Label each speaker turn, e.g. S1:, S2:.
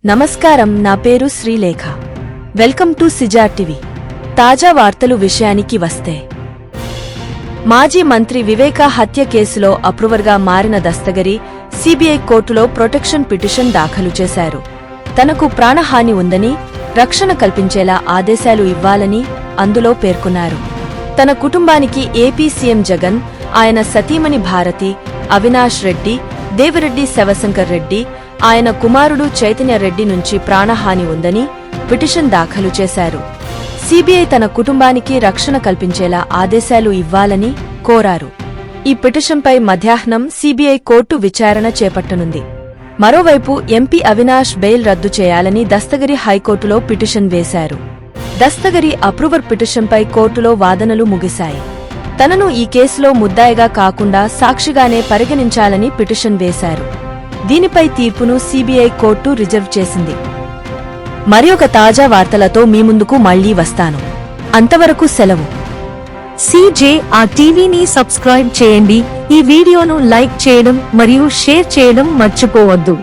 S1: నమస్కారం, నా పేరు శ్రీలేఖ. Welcome to సిజా TV. తాజా వార్తలు విషయానికి వస్తే, మాజీ మంత్రి వివేక హత్య కేసులో అప్రూవర్గా మారిన దస్తగిరి సిబిఐ కోర్టులో ప్రొటెక్షన్ పిటిషన్ దాఖలు చేశారు. తనకు ప్రాణహాని ఉందని, రక్షణ కల్పించేలా ఆదేశాలు ఇవ్వాలని అందులో పేర్కొన్నారు. తన కుటుంబానికి ఏపీ సీఎం జగన్, ఆయన సతీమణి భారతి, అవినాష్ రెడ్డి, దేవిరెడ్డి శివశంకర్ రెడ్డి, ఆయన కుమారుడు చైతన్య రెడ్డి నుంచి ప్రాణహాని ఉందని పిటిషన్ దాఖలు చేశారు. సిబిఐ తన కుటుంబానికి రక్షణ కల్పించేలా ఆదేశాలు ఇవ్వాలని కోరారు. ఈ పిటిషన్పై మధ్యాహ్నం సిబిఐ కోర్టు విచారణ చేపట్టనుంది. మరోవైపు ఎంపీ అవినాష్ బెయిల్ రద్దు చేయాలని దస్తగిరి హైకోర్టులో పిటిషన్ వేశారు. దస్తగిరి అప్రూవర్ పిటిషన్పై కోర్టులో వాదనలు ముగిశాయి. తనను ఈ కేసులో ముద్దాయిగా కాకుండా సాక్షిగానే పరిగణించాలని పిటిషన్ వేశారు. దీనిపై తీర్పును సిబిఐ కోర్టు రిజర్వ్ చేసింది. మరియొక తాజా వార్తలతో మీ ముందుకు మళ్లీ వస్తాను. అంతవరకు సెలవు.
S2: సిజేఆర్ టీవీని సబ్స్క్రైబ్ చేయండి. ఈ వీడియోను లైక్ చేయడం మరియు షేర్ చేయడం మర్చిపోవద్దు.